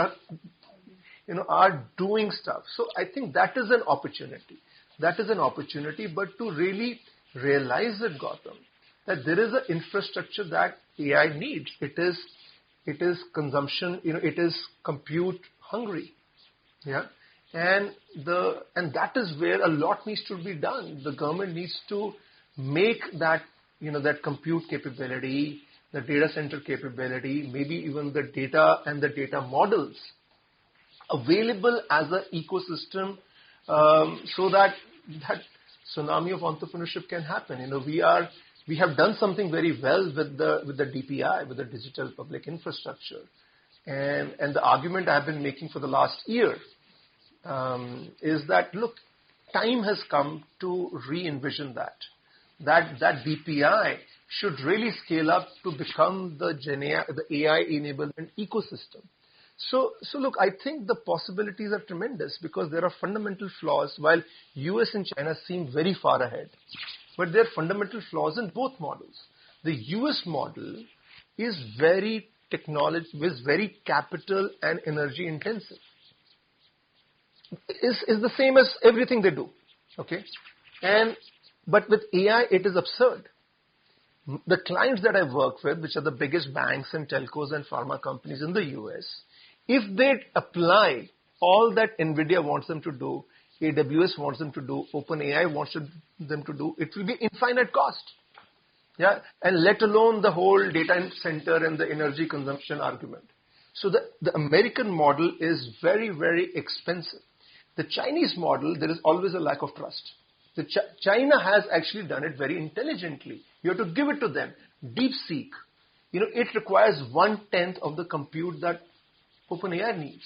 are doing stuff. So, I think that is an opportunity. But to really realize it, Gautam, that there is an infrastructure that AI needs. It is consumption. It is compute hungry. Yeah. And that is where a lot needs to be done. The government needs to make that, that compute capability, the data center capability, maybe even the data and the data models available as an ecosystem, so that tsunami of entrepreneurship can happen. We have done something very well with the DPI, with the digital public infrastructure, and the argument I have been making for the last year is that, look, time has come to re-envision that DPI should really scale up to become the AI enablement ecosystem. So look, I think the possibilities are tremendous because there are fundamental flaws. While US and China seem very far ahead, but there are fundamental flaws in both models. The US model is very very capital and energy intensive. Is the same as everything they do. Okay, but with AI it is absurd. The clients that I work with, which are the biggest banks and telcos and pharma companies in the US, if they apply all that NVIDIA wants them to do, AWS wants them to do, OpenAI wants them to do, it will be infinite cost. Yeah, and let alone the whole data center and the energy consumption argument. So the American model is very, very expensive. The Chinese model, there is always a lack of trust. China has actually done it very intelligently. You have to give it to them. DeepSeek, it requires 1/10 of the compute that OpenAI needs.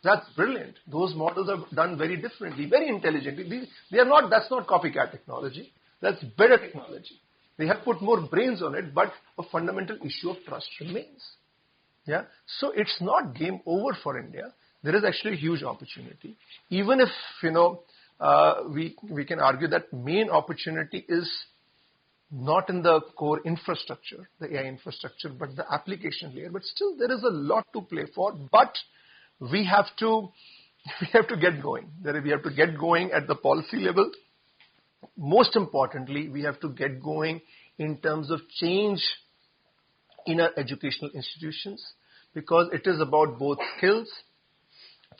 That's brilliant. Those models are done very differently, very intelligently. That's not copycat technology. That's better technology. They have put more brains on it, but a fundamental issue of trust remains. Yeah. So it's not game over for India. There is actually a huge opportunity. Even if, we can argue that main opportunity is not in the core infrastructure, the AI infrastructure, but the application layer. But still, there is a lot to play for. But we have to get going. We have to get going at the policy level. Most importantly, we have to get going in terms of change in our educational institutions, because it is about both skills,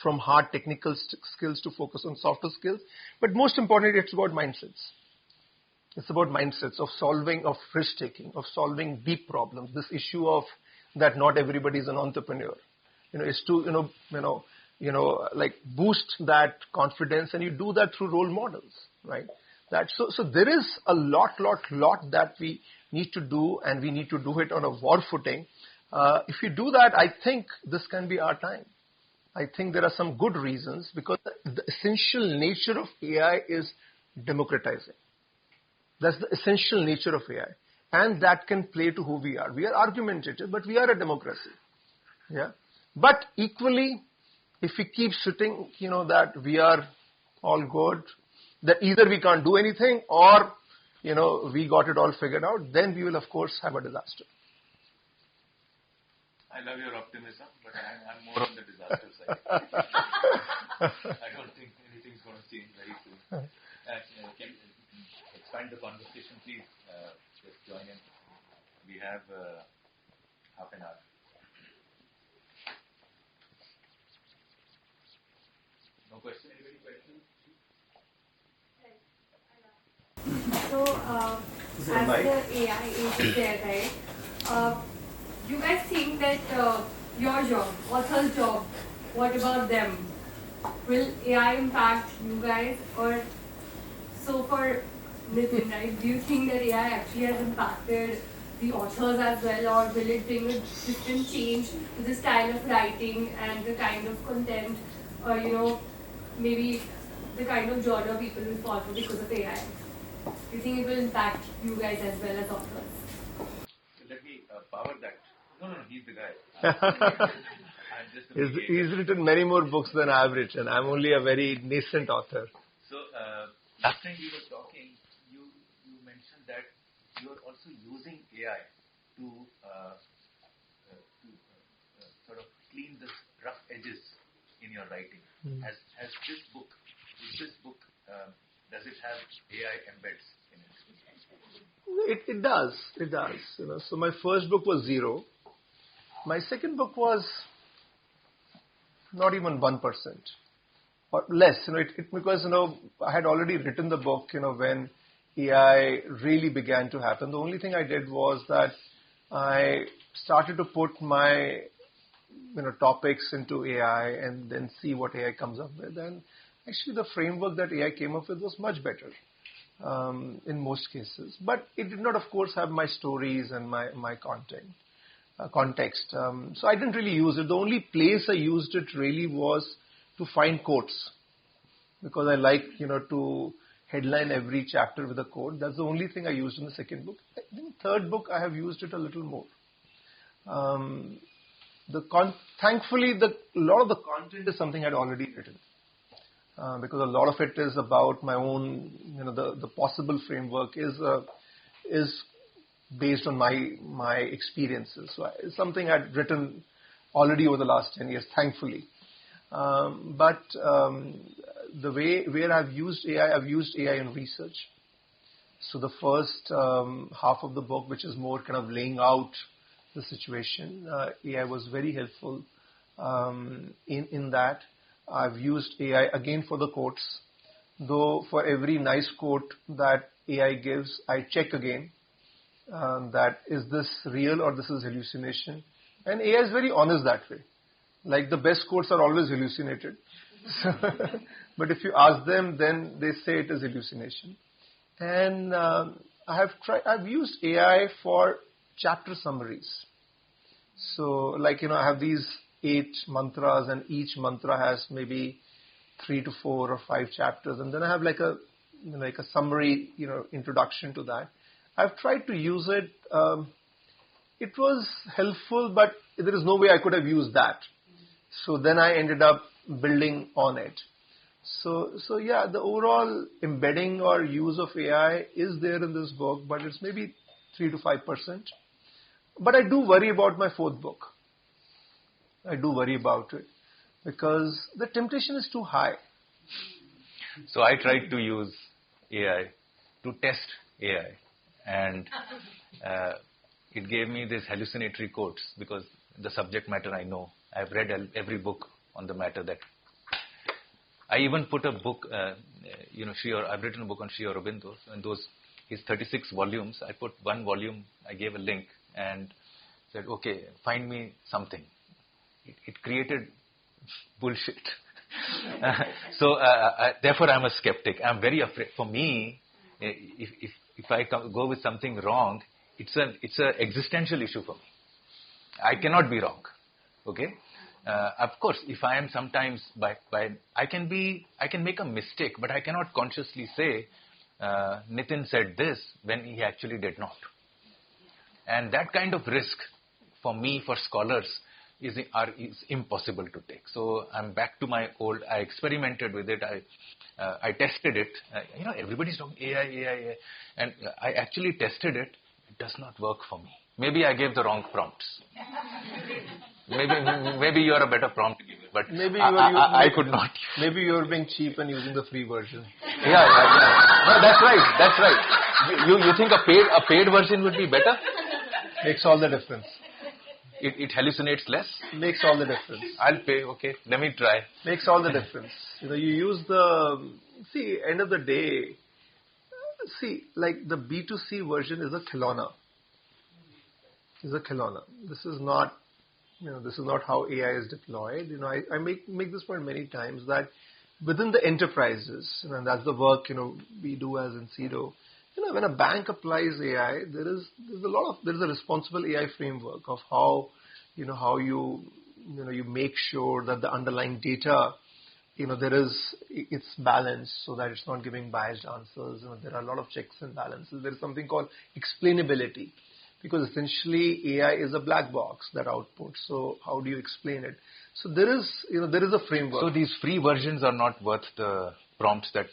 from hard technical skills to focus on softer skills. But most importantly, it's about mindsets. It's about mindsets of solving, of risk-taking, of solving deep problems. This issue of that not everybody is an entrepreneur, is to, like boost that confidence, and you do that through role models, right? So there is a lot that we need to do, and we need to do it on a war footing. If we do that, I think this can be our time. I think there are some good reasons, because the essential nature of AI is democratizing. That's the essential nature of AI. And that can play to who we are. We are argumentative, but we are a democracy. Yeah. But equally, if we keep sitting, that we are all good, that either we can't do anything or, we got it all figured out, then we will, of course, have a disaster. I love your optimism, but I'm more on the disaster side. I don't think anything's going to change very soon. Can you expand the conversation, please? Just join in. We have half an hour. No question? Anybody questions? So, as the AI is there, right? You guys think that your job, author's job, what about them? Will AI impact you guys? Or so for Nitin, right? Do you think that AI actually has impacted the authors as well, or will it bring a different change to the style of writing and the kind of content, or maybe the kind of genre people will follow because of AI? Do you think it will impact you guys as well as authors? So let me power that. No, he's the guy. He's written many more books than I've written. I'm only a very nascent author. So last time we were talking, you mentioned that you are also using AI to sort of clean the rough edges in your writing. Has this book, does it have AI embeds in it? It does. So my first book was 0. My second book was not even 1% or less. Because I had already written the book. When AI really began to happen, the only thing I did was that I started to put my topics into AI and then see what AI comes up with. And actually, the framework that AI came up with was much better in most cases. But it did not, of course, have my stories and my context. So I didn't really use it. The only place I used it really was to find quotes, because I like, to headline every chapter with a quote. That's the only thing I used in the second book. In the third book, I have used it a little more. Thankfully, a lot of the content is something I'd already written. Because a lot of it is about my own, the possible framework is based on my experiences. So it's something I'd written already over the last 10 years, thankfully. But the way where I've used AI in research. So the first half of the book, which is more kind of laying out the situation, AI was very helpful in that. I've used AI again for the quotes, though for every nice quote that AI gives, I check again that is this real or this is hallucination. And AI is very honest that way. Like the best quotes are always hallucinated. But if you ask them, then they say it is hallucination. And I've used AI for chapter summaries. So I have these 8 mantras, and each mantra has maybe 3 to 4 or 5 chapters, and then I have like a summary, introduction to that. I've tried to use it. It was helpful, but there is no way I could have used that. So then I ended up building on it. So yeah, the overall embedding or use of AI is there in this book, but it's maybe 3 to 5%. But I do worry about my 4th book. I do worry about it because the temptation is too high. So I tried to use AI to test AI, and it gave me these hallucinatory quotes because the subject matter I know. I've read every book on the matter that. I even put a book, I've written a book on Sri Aurobindo, and his 36 volumes, I put one volume, I gave a link and said, okay, find me something. It created bullshit. So therefore I'm a skeptic. I'm very afraid. For me, if I go with something wrong, it's an existential issue for me. I cannot be wrong. Okay. Of course, if I am sometimes I can make a mistake, but I cannot consciously say Nitin said this when he actually did not. And that kind of risk for me, for scholars, is impossible to take. So I'm back to my old, I experimented with it, I tested it. Everybody's talking AI. And I actually tested it. It does not work for me. Maybe I gave the wrong prompts. Maybe you're a better prompt giver, but maybe I could not. Maybe you're being cheap and using the free version. Yeah. No, that's right. You think a paid version would be better? Makes all the difference. It hallucinates less? Makes all the difference. I'll pay, okay. Let me try. Makes all the difference. You use end of the day, like the B2C version is a khilona. This is not how AI is deployed. I make this point many times that within the enterprises, and that's the work, we do as Incedo. When a bank applies AI, there's a responsible AI framework of how you make sure that the underlying data, it's balanced so that it's not giving biased answers. There are a lot of checks and balances. There is something called explainability, because essentially AI is a black box that outputs. So how do you explain it? So there is a framework. So these free versions are not worth the prompts that,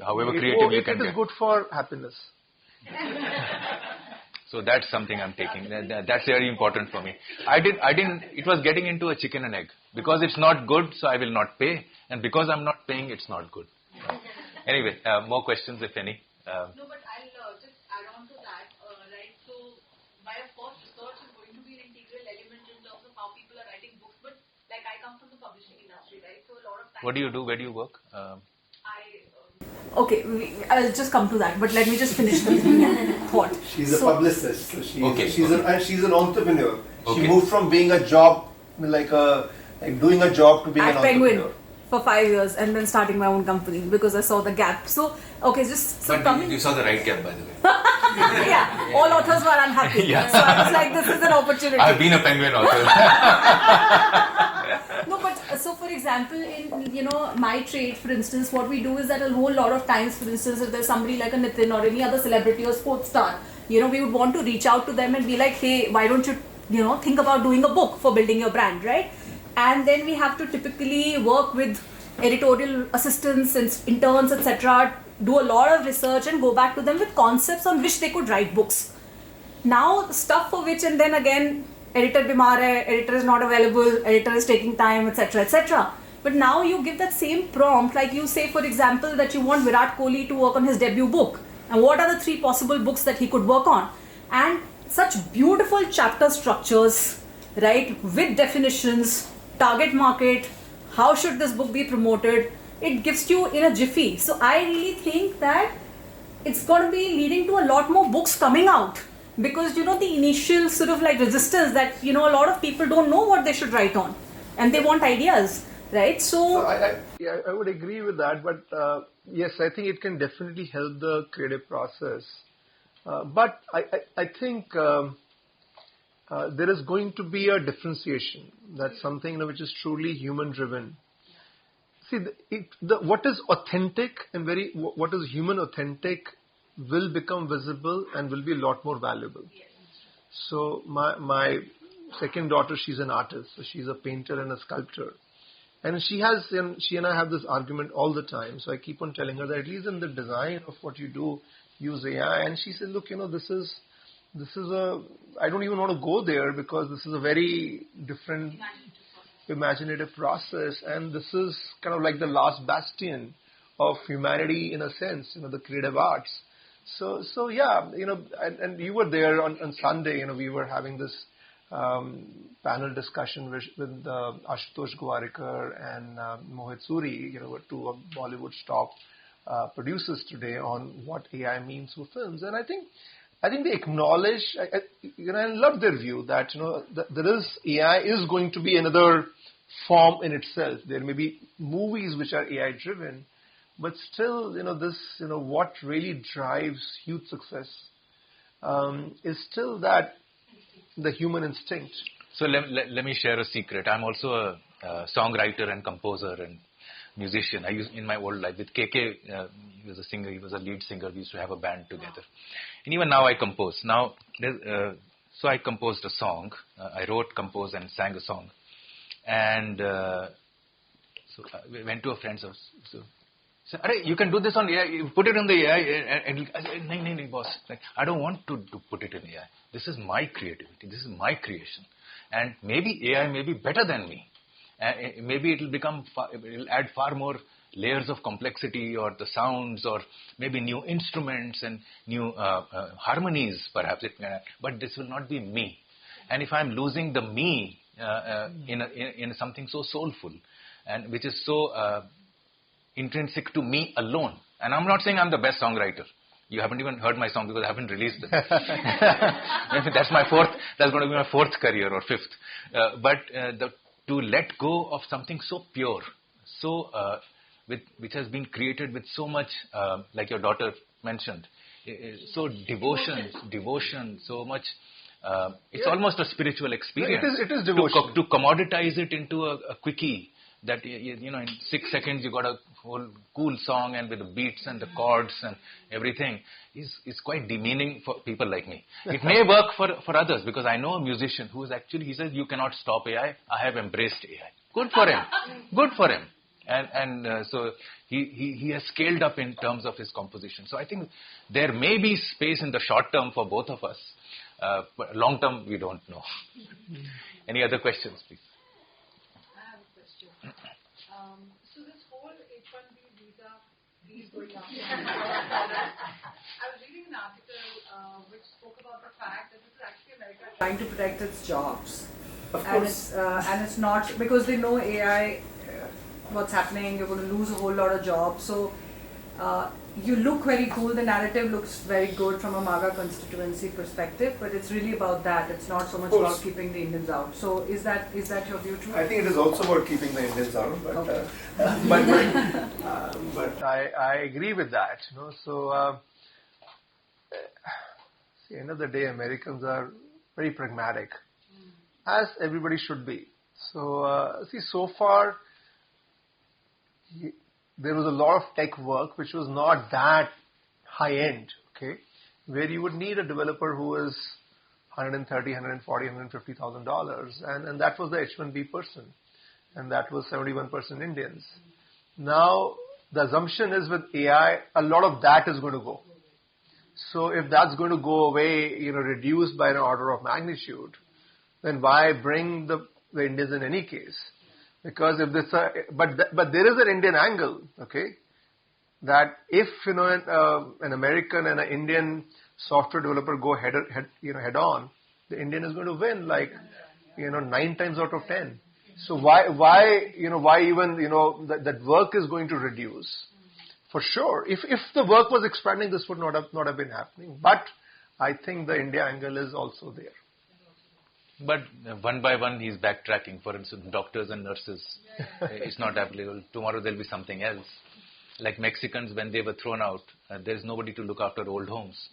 however creative you can get. It is good for happiness. So that's something I'm taking. That's very important for me. It was getting into a chicken and egg. Because it's not good, so I will not pay. And because I'm not paying, it's not good. Anyway, more questions, if any. No, but I'll just add on to that, right? So, by of course, research is going to be an integral element in terms of how people are writing books. But like I come from the publishing industry, right? So a lot of times. What do you do? Where do you work? Okay, I'll just come to that, but let me just finish the thought. She's a publicist, so she's an entrepreneur. Okay. She moved from being a job, like doing a job, to being an entrepreneur. Penguin for 5 years and then starting my own company because I saw the gap. So, okay, You saw the right gap, by the way. Yeah, all authors were unhappy. Yeah. So I was like, this is an opportunity. I've been a Penguin author. No, but so for example, in my trade, for instance, what we do is that a whole lot of times, for instance, if there's somebody like a Nitin or any other celebrity or sports star, we would want to reach out to them and be like, hey, why don't you think about doing a book for building your brand, right? And then we have to typically work with editorial assistants and interns, etc., do a lot of research and go back to them with concepts on which they could write books. Now, stuff for which, and then again, editor bimar hai, editor is not available, editor is taking time, etc., etc. But now you give that same prompt, like you say, for example, that you want Virat Kohli to work on his debut book. And what are the 3 possible books that he could work on? And such beautiful chapter structures, right, with definitions, target market, how should this book be promoted, it gives you in a jiffy. So I really think that it's going to be leading to a lot more books coming out because, the initial sort of like resistance that, a lot of people don't know what they should write on and they want ideas, right? So I would agree with that, but yes, I think it can definitely help the creative process. But I think there is going to be a differentiation. That's something which is truly human driven. See, what is authentic and what is human authentic will become visible and will be a lot more valuable. Yes. So my second daughter, she's an artist. So she's a painter and a sculptor. And she and I have this argument all the time. So I keep on telling her that at least in the design of what you do, use AI. And she said, look, this is I don't even want to go there because this is a very different imaginative process, and this is kind of like the last bastion of humanity in a sense, the creative arts. So yeah, and you were there on Sunday, we were having this panel discussion with Ashutosh Gowarikar and Mohit Suri, 2 of Bollywood's top producers today on what AI means for films. And I think they acknowledge, I love their view that, there is AI is going to be another form in itself. There may be movies which are AI driven, but still, what really drives huge success is still that the human instinct. So let me share a secret. I'm also a songwriter and composer, and musician. I used in my old life with KK. He was a singer. He was a lead singer. We used to have a band together. And even now I compose. So I composed a song. I wrote, composed, and sang a song. And so we went to a friend's house. So he said, you can do this on AI. You put it in the AI. And I said, no, boss. Like, I don't want to put it in AI. This is my creativity. This is my creation. And maybe AI may be better than me. And maybe it will add far more layers of complexity, or the sounds, or maybe new instruments and new harmonies, perhaps. But this will not be me. And if I'm losing the me in something so soulful, and which is so intrinsic to me alone. And I'm not saying I'm the best songwriter. You haven't even heard my song because I haven't released it. That's going to be my fourth career or fifth. But to let go of something so pure, so which has been created with so much, like your daughter mentioned, so devotion, so much. It's almost a spiritual experience. It is devotion. To commoditize it into a quickie that, in 6 seconds you got a whole cool song, and with the beats and the chords and everything is quite demeaning for people like me. It may work for others, because I know a musician who is actually, he says, you cannot stop AI. I have embraced AI. Good for him. Good for him. And so he has scaled up in terms of his composition. So I think there may be space in the short term for both of us. But long term, we don't know. Any other questions, please? I have a question. So this whole H-1B visa is going up. I was reading an article which spoke about the fact that this is actually America trying to protect its jobs. Of course. And it's not, because they know AI, what's happening, you're going to lose a whole lot of jobs. So you look very cool, the narrative looks very good from a MAGA constituency perspective, but it's really about that. It's not so much about keeping the Indians out. So is that your view too? I think it is also about keeping the Indians out, but Okay. but I agree with that. So at the end of the day, Americans are very pragmatic, as everybody should be. So so far, there was a lot of tech work which was not that high end, okay, where you would need a developer who is $130,000, $140,000, $150,000, and that was the H-1B person, and that was 71% Indians. Now the assumption is with AI, a lot of that is going to go. So if that's going to go away, reduced by an order of magnitude, then why bring the Indians in any case? Because if this, but there is an Indian angle, okay, that if an American and an Indian software developer go head on, the Indian is going to win 9 times out of 10. So why even that work is going to reduce for sure. If the work was expanding, this would not have been happening. But I think the India angle is also there. But one by one, he's backtracking. For instance, doctors and nurses, it's not applicable. Tomorrow there'll be something else. Like Mexicans, when they were thrown out, there's nobody to look after old homes,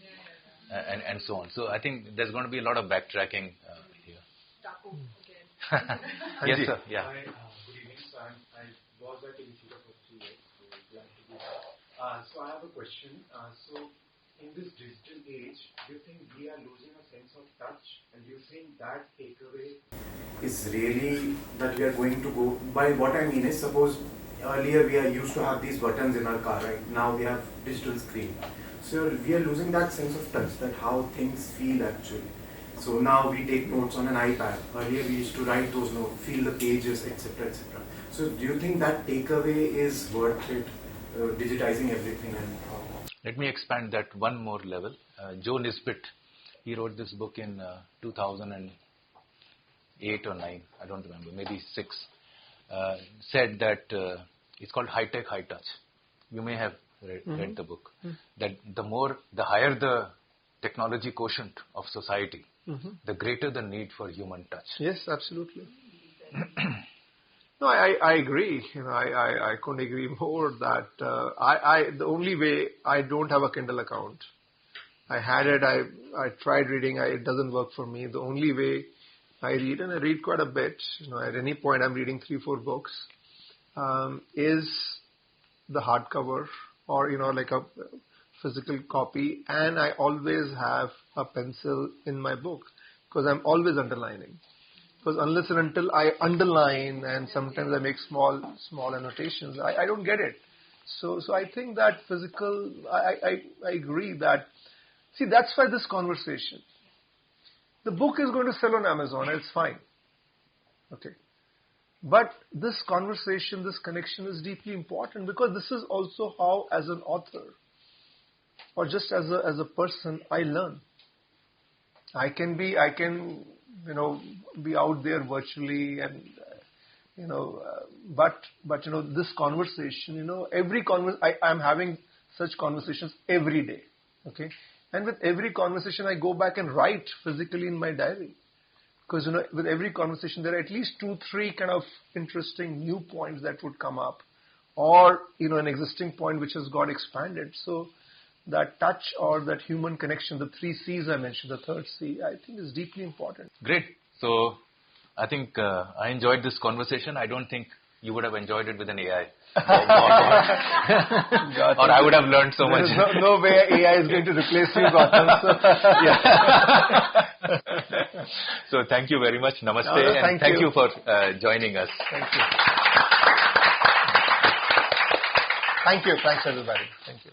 and so on. So I think there's going to be a lot of backtracking here. Yes, sir. Yeah. Hi, good evening. So I was at Incedo for 3 years, so glad to be here. So I have a question. So in this digital age, do you think we are losing a sense of touch? And do you think that takeaway is really that we are going to go? By what I mean is, suppose earlier we are used to have these buttons in our car, right? Now we have digital screen. So we are losing that sense of touch, that how things feel actually. So now we take notes on an iPad. Earlier we used to write those notes, feel the pages, etc., etc. So do you think that takeaway is worth it, digitizing everything? And let me expand that one more level. Joe Nisbet, he wrote this book in 2008 or 9, I don't remember, maybe 6, said that it's called High Tech, High Touch. You may have read the book. That the higher the technology quotient of society, the greater the need for human touch. Yes, absolutely. No, I agree. I couldn't agree more that the only way, I don't have a Kindle account. I had it. I tried reading. It doesn't work for me. The only way I read, and I read quite a bit. At any point I'm reading 3-4 books. is the hardcover or, like a physical copy, and I always have a pencil in my book because I'm always underlining. Because unless and until I underline and sometimes I make small annotations, I don't get it. So I think that physical, I agree that, see, that's why this conversation. The book is going to sell on Amazon, it's fine. Okay. But this conversation, this connection is deeply important because this is also how, as an author, or just as a person, I learn. I can be out there virtually and, but this conversation, I'm having such conversations every day. Okay. And with every conversation, I go back and write physically in my diary. Because, with every conversation, there are at least 2-3 kind of interesting new points that would come up. Or, an existing point which has got expanded. So, that touch or that human connection, the 3 C's I mentioned, the third C, I think is deeply important. Great. So, I think I enjoyed this conversation. I don't think you would have enjoyed it with an AI. Or I would have learned so much. There is no way AI is going to replace you, Gautam. So thank you very much. Namaste. And thank you for joining us. Thank you. Thank you. Thanks, everybody. Thank you.